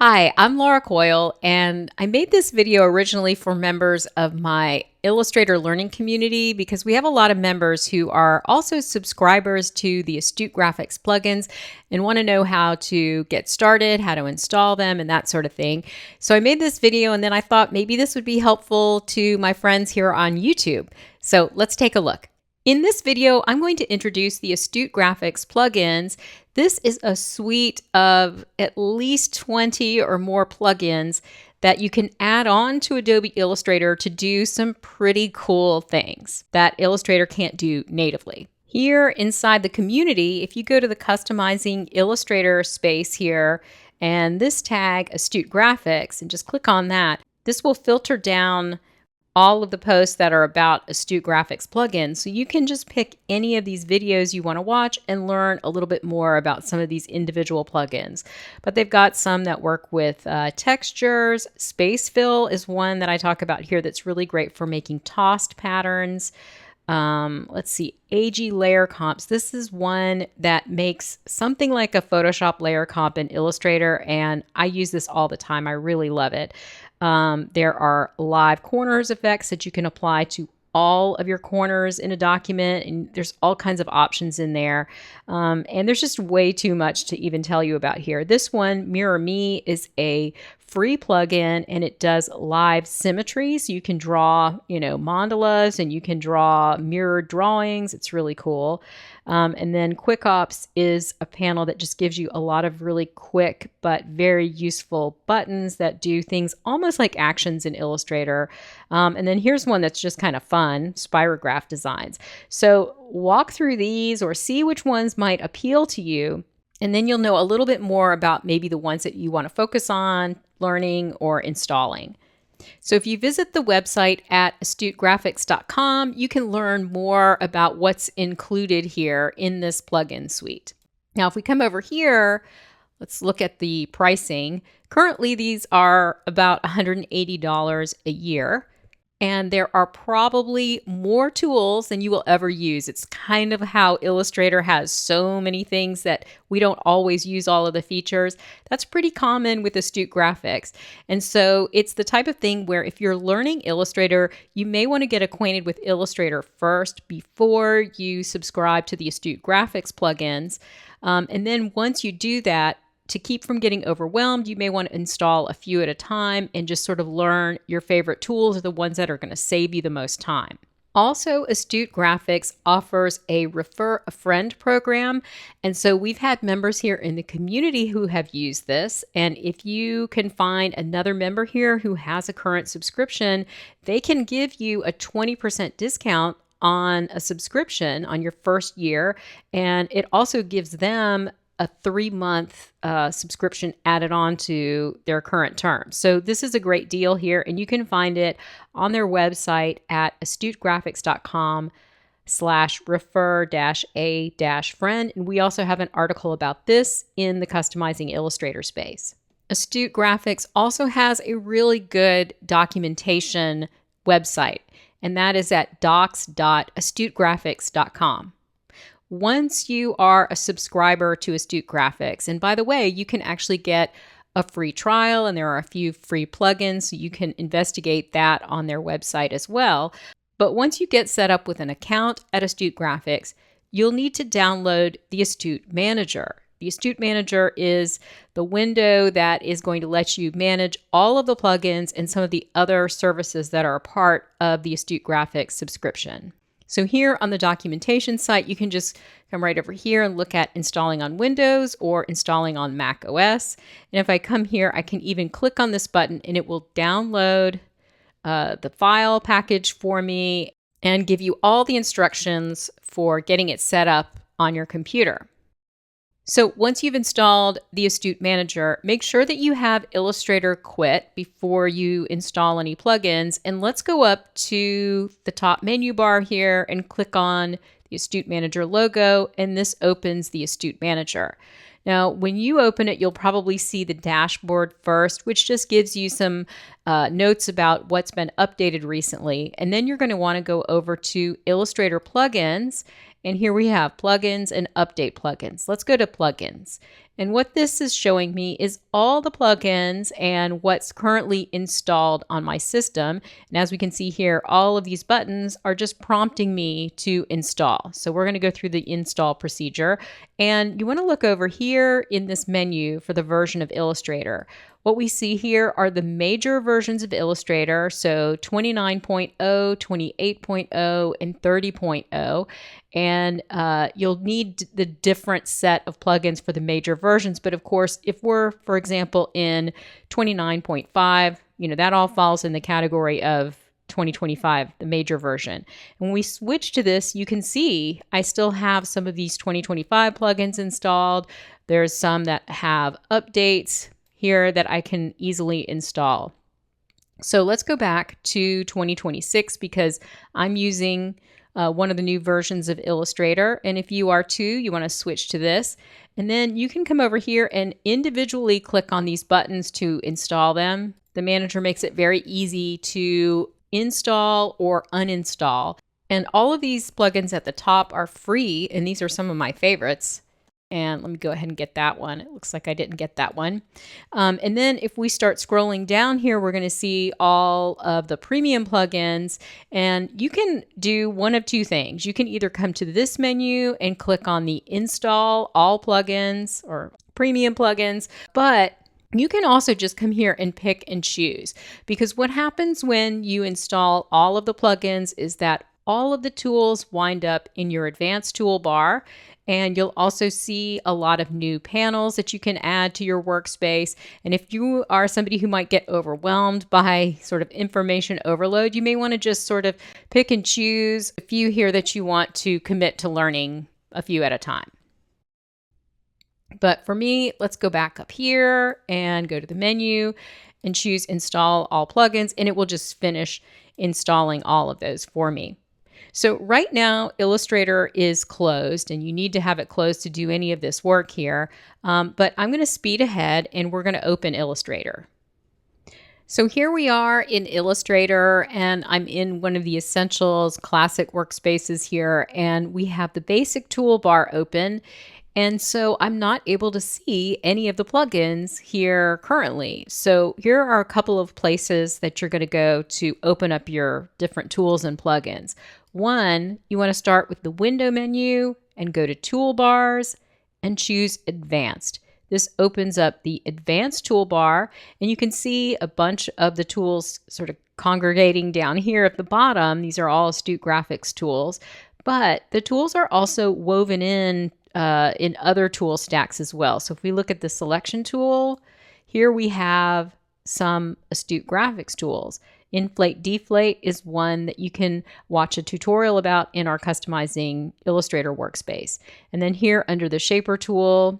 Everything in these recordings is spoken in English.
Hi, I'm Laura Coyle, and I made this video originally for members of my Illustrator learning community because we have a lot of members who are also subscribers to the Astute Graphics plugins and want to know how to get started, how to install them, and that sort of thing. So I made this video, and then I thought maybe this would be helpful to my friends here on YouTube. So let's take a look. In this video, I'm going to introduce the Astute Graphics plugins. This is a suite of at least 20 or more plugins that you can add on to Adobe Illustrator to do some pretty cool things that Illustrator can't do natively. Here inside the community, if you go to the Customizing Illustrator space here and this tag Astute Graphics and just click on that, this will filter down all of the posts that are about Astute Graphics plugins. So you can just pick any of these videos you want to watch and learn a little bit more about some of these individual plugins. But they've got some that work with textures. Space Fill is one that I talk about here that's really great for making tossed patterns. Let's see, AG layer comps. This is one that makes something like a Photoshop layer comp in Illustrator, and I use this all the time. I really love it. There are live corners effects that you can apply to all of your corners in a document, and there's all kinds of options in there. And there's just way too much to even tell you about here. This one, Mirror Me, is a free plugin, and it does live symmetry. So you can draw, mandalas, and you can draw mirrored drawings. It's really cool. And then Quick Ops is a panel that just gives you a lot of really quick but very useful buttons that do things almost like actions in Illustrator. And then here's one that's just kind of fun, Spirograph Designs. So walk through these or see which ones might appeal to you, and then you'll know a little bit more about maybe the ones that you want to focus on learning or installing. So if you visit the website at astutegraphics.com, you can learn more about what's included here in this plugin suite. Now, if we come over here, let's look at the pricing. Currently, these are about $180 a year. And there are probably more tools than you will ever use. It's kind of how Illustrator has so many things that we don't always use all of the features. That's pretty common with Astute Graphics. And so it's the type of thing where if you're learning Illustrator, you may want to get acquainted with Illustrator first before you subscribe to the Astute Graphics plugins. And then once you do that, to keep from getting overwhelmed, you may want to install a few at a time and just sort of learn your favorite tools are the ones that are going to save you the most time. Also, Astute Graphics offers a Refer a Friend program. And so we've had members here in the community who have used this. And if you can find another member here who has a current subscription, they can give you a 20% discount on a subscription on your first year. And it also gives them a 3-month subscription added on to their current term. So this is a great deal here, and you can find it on their website at astutegraphics.com/refer-a-friend. And we also have an article about this in the Customizing Illustrator space. Astute Graphics also has a really good documentation website, and that is at docs.astutegraphics.com. Once you are a subscriber to Astute Graphics, and by the way, you can actually get a free trial, and there are a few free plugins, so you can investigate that on their website as well. But once you get set up with an account at Astute Graphics, you'll need to download the Astute Manager. The Astute Manager is the window that is going to let you manage all of the plugins and some of the other services that are a part of the Astute Graphics subscription. So here on the documentation site, you can just come right over here and look at installing on Windows or installing on Mac OS. And if I come here, I can even click on this button and it will download the file package for me and give you all the instructions for getting it set up on your computer. So once you've installed the Astute Manager, make sure that you have Illustrator quit before you install any plugins. And let's go up to the top menu bar here and click on the Astute Manager logo, and this opens the Astute Manager. Now, when you open it, you'll probably see the dashboard first, which just gives you some notes about what's been updated recently. And then you're going to want to go over to Illustrator Plugins. And here we have plugins and update plugins. Let's go to plugins. And what this is showing me is all the plugins and what's currently installed on my system. And as we can see here, all of these buttons are just prompting me to install. So we're going to go through the install procedure. And you want to look over here in this menu for the version of Illustrator. What we see here are the major versions of Illustrator, so 29.0, 28.0, and 30.0. And you'll need the different set of plugins for the major versions. But of course, if we're, for example, in 29.5, that all falls in the category of 2025, the major version. And when we switch to this, you can see I still have some of these 2025 plugins installed. There's some that have updates here that I can easily install. So let's go back to 2026 because I'm using one of the new versions of Illustrator. And if you are too, you want to switch to this. And then you can come over here and individually click on these buttons to install them. The manager makes it very easy to install or uninstall. And all of these plugins at the top are free, and these are some of my favorites. And let me go ahead and get that one. It looks like I didn't get that one. And then if we start scrolling down here, we're going to see all of the premium plugins. And you can do one of two things. You can either come to this menu and click on the install all plugins or premium plugins, but you can also just come here and pick and choose, because what happens when you install all of the plugins is that all of the tools wind up in your advanced toolbar. And you'll also see a lot of new panels that you can add to your workspace. And if you are somebody who might get overwhelmed by sort of information overload, you may want to just sort of pick and choose a few here that you want to commit to learning a few at a time. But for me, let's go back up here and go to the menu and choose install all plugins, and it will just finish installing all of those for me. So right now, Illustrator is closed, and you need to have it closed to do any of this work here. But I'm going to speed ahead, and we're going to open Illustrator. So here we are in Illustrator, and I'm in one of the Essentials Classic workspaces here, and we have the basic toolbar open. And so I'm not able to see any of the plugins here currently. So here are a couple of places that you're going to go to open up your different tools and plugins. One, you want to start with the window menu and go to toolbars and choose advanced. This opens up the advanced toolbar, and you can see a bunch of the tools sort of congregating down here at the bottom. These are all Astute Graphics tools, but the tools are also woven in other tool stacks as well. So if we look at the selection tool, here we have some Astute Graphics tools. Inflate Deflate is one that you can watch a tutorial about in our Customizing Illustrator workspace. And then here under the Shaper tool,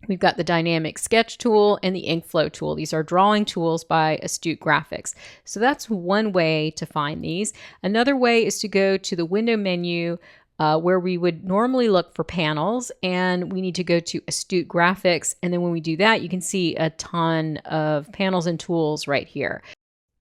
we've got the Dynamic Sketch tool and the Ink Flow tool. These are drawing tools by Astute Graphics. So that's one way to find these. Another way is to go to the window menu where we would normally look for panels, and we need to go to Astute Graphics. And then when we do that, you can see a ton of panels and tools right here.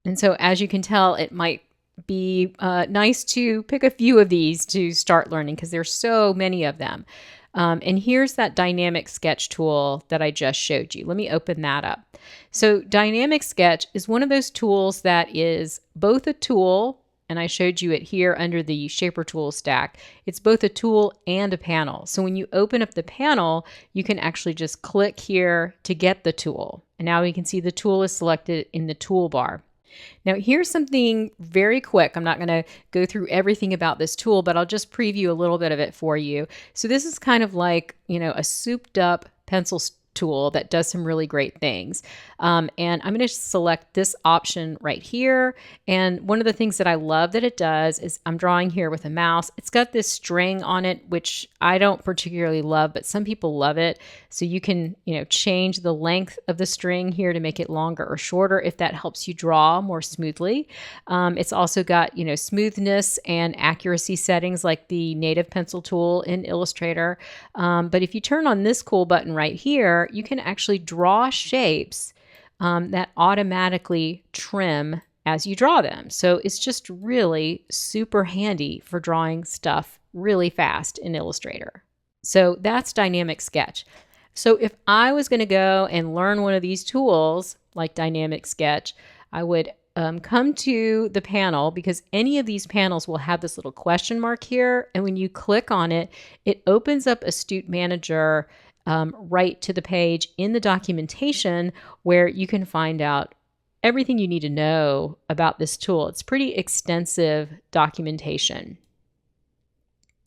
And so as you can tell, it might be nice to pick a few of these to start learning because there's so many of them. And here's that Dynamic Sketch tool that I just showed you. Let me open that up. So Dynamic Sketch is one of those tools that is both a tool, and I showed you it here under the Shaper tool stack. It's both a tool and a panel. So when you open up the panel, you can actually just click here to get the tool. And now we can see the tool is selected in the toolbar. Now here's something very quick. I'm not going to go through everything about this tool, but I'll just preview a little bit of it for you. So this is kind of like, a souped up pencil tool that does some really great things. And I'm going to select this option right here. And one of the things that I love that it does is I'm drawing here with a mouse. It's got this string on it, which I don't particularly love, but some people love it. So you can, change the length of the string here to make it longer or shorter if that helps you draw more smoothly. It's also got, smoothness and accuracy settings like the native pencil tool in Illustrator. But if you turn on this cool button right here, you can actually draw shapes that automatically trim as you draw them. So it's just really super handy for drawing stuff really fast in Illustrator. So that's Dynamic Sketch. So if I was going to go and learn one of these tools like Dynamic Sketch, I would come to the panel, because any of these panels will have this little question mark here. And when you click on it, it opens up Astute Manager right to the page in the documentation where you can find out everything you need to know about this tool. It's pretty extensive documentation.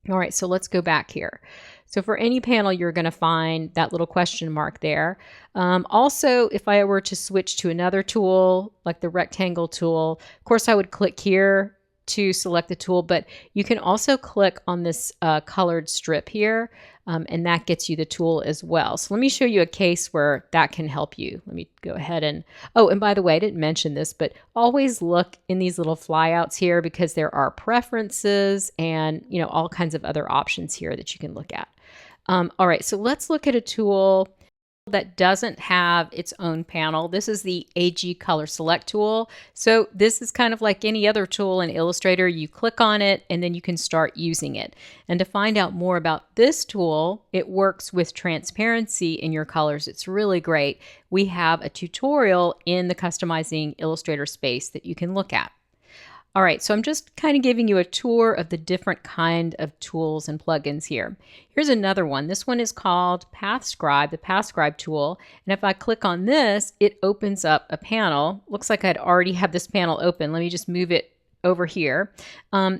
All right, so let's go back here. So for any panel, you're going to find that little question mark there. Also, if I were to switch to another tool, like the rectangle tool, of course, I would click here to select the tool, but you can also click on this colored strip here, and that gets you the tool as well. So let me show you a case where that can help you. Let me go ahead and, oh, and by the way, I didn't mention this, but always look in these little flyouts here, because there are preferences and, you know, all kinds of other options here that you can look at. All right, so let's look at a tool that doesn't have its own panel. This is the AG Color Select tool. So this is kind of like any other tool in Illustrator. You click on it and then you can start using it. And to find out more about this tool, it works with transparency in your colors. It's really great. We have a tutorial in the Customizing Illustrator space that you can look at. All right, so I'm just kind of giving you a tour of the different kind of tools and plugins here. Here's another one. This one is called PathScribe, the PathScribe tool. And if I click on this, it opens up a panel. Looks like I'd already have this panel open. Let me just move it over here.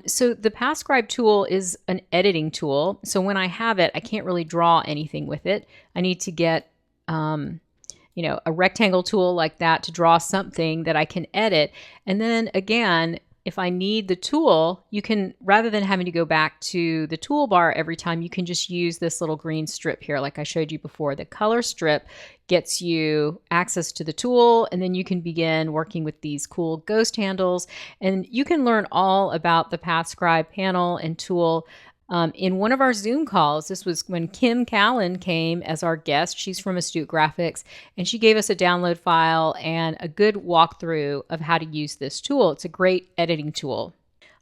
So the PathScribe tool is an editing tool. So when I have it, I can't really draw anything with it. I need to get you know, a rectangle tool like that to draw something that I can edit. And then again, if I need the tool, you can, rather than having to go back to the toolbar every time, you can just use this little green strip here like I showed you before. The color strip gets you access to the tool, and then you can begin working with these cool ghost handles. And you can learn all about the PathScribe panel and tool in one of our Zoom calls. This was when Kim Callan came as our guest. She's from Astute Graphics, and she gave us a download file and a good walkthrough of how to use this tool. It's a great editing tool.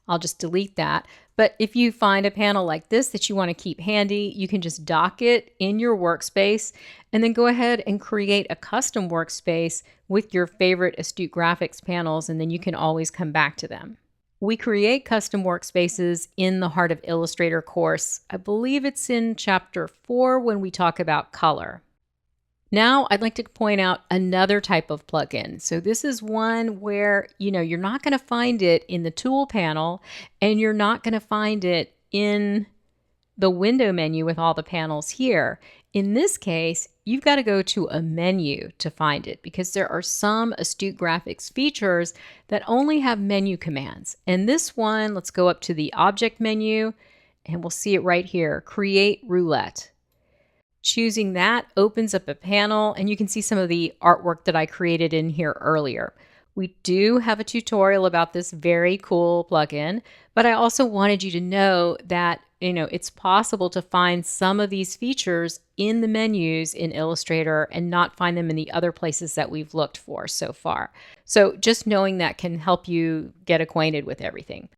I'll just delete that. But if you find a panel like this that you want to keep handy, you can just dock it in your workspace and then go ahead and create a custom workspace with your favorite Astute Graphics panels, and then you can always come back to them. We create custom workspaces in the Heart of Illustrator course. I believe it's in chapter 4 when we talk about color. Now I'd like to point out another type of plugin. So this is one where, you know, you're not going to find it in the tool panel, and you're not going to find it in the window menu with all the panels here. In this case, you've got to go to a menu to find it, because there are some Astute Graphics features that only have menu commands. And this one, let's go up to the object menu and we'll see it right here, Create Roulette. Choosing that opens up a panel, and you can see some of the artwork that I created in here earlier. We do have a tutorial about this very cool plugin, but I also wanted you to know that, you know, it's possible to find some of these features in the menus in Illustrator and not find them in the other places that we've looked for so far. So just knowing that can help you get acquainted with everything.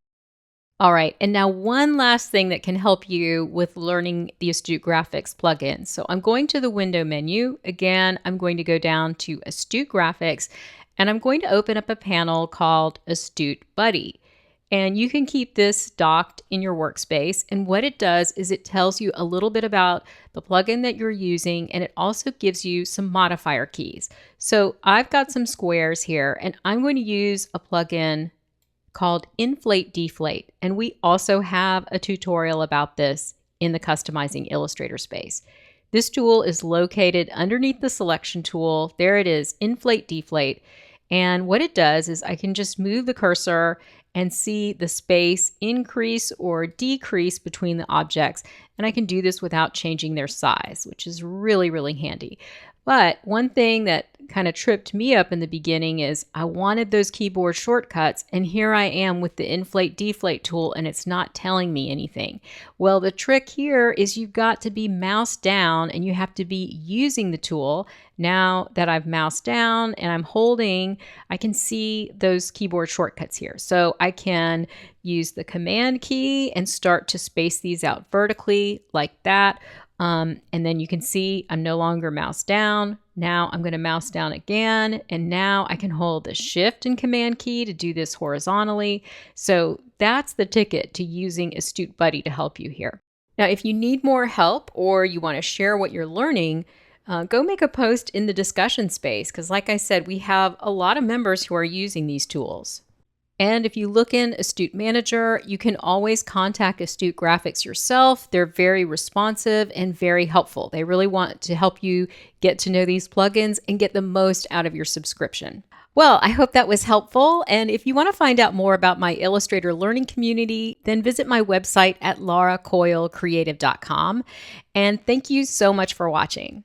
All right, and now one last thing that can help you with learning the Astute Graphics plugin. So I'm going to the window menu. Again, I'm going to go down to Astute Graphics, and I'm going to open up a panel called Astute Buddy. And you can keep this docked in your workspace. And what it does is it tells you a little bit about the plugin that you're using, and it also gives you some modifier keys. So I've got some squares here, and I'm going to use a plugin called Inflate Deflate. And we also have a tutorial about this in the Customizing Illustrator space. This tool is located underneath the selection tool. There it is, Inflate Deflate. And what it does is I can just move the cursor and see the space increase or decrease between the objects. And I can do this without changing their size, which is really, really handy. But one thing that kind of tripped me up in the beginning is I wanted those keyboard shortcuts, and here I am with the Inflate Deflate tool, and it's not telling me anything. Well, the trick here is you've got to be mouse down, and you have to be using the tool. Now that I've mouse down and I'm holding, I can see those keyboard shortcuts here. So I can use the Command key and start to space these out vertically like that. And then you can see I'm no longer mouse down. Now I'm going to mouse down again. And now I can hold the Shift and Command key to do this horizontally. So that's the ticket to using Astute Buddy to help you here. Now, if you need more help or you want to share what you're learning, go make a post in the discussion space because, like I said, we have a lot of members who are using these tools. And if you look in Astute Manager, you can always contact Astute Graphics yourself. They're very responsive and very helpful. They really want to help you get to know these plugins and get the most out of your subscription. Well, I hope that was helpful. And if you want to find out more about my Illustrator learning community, then visit my website at lauracoylecreative.com. And thank you so much for watching.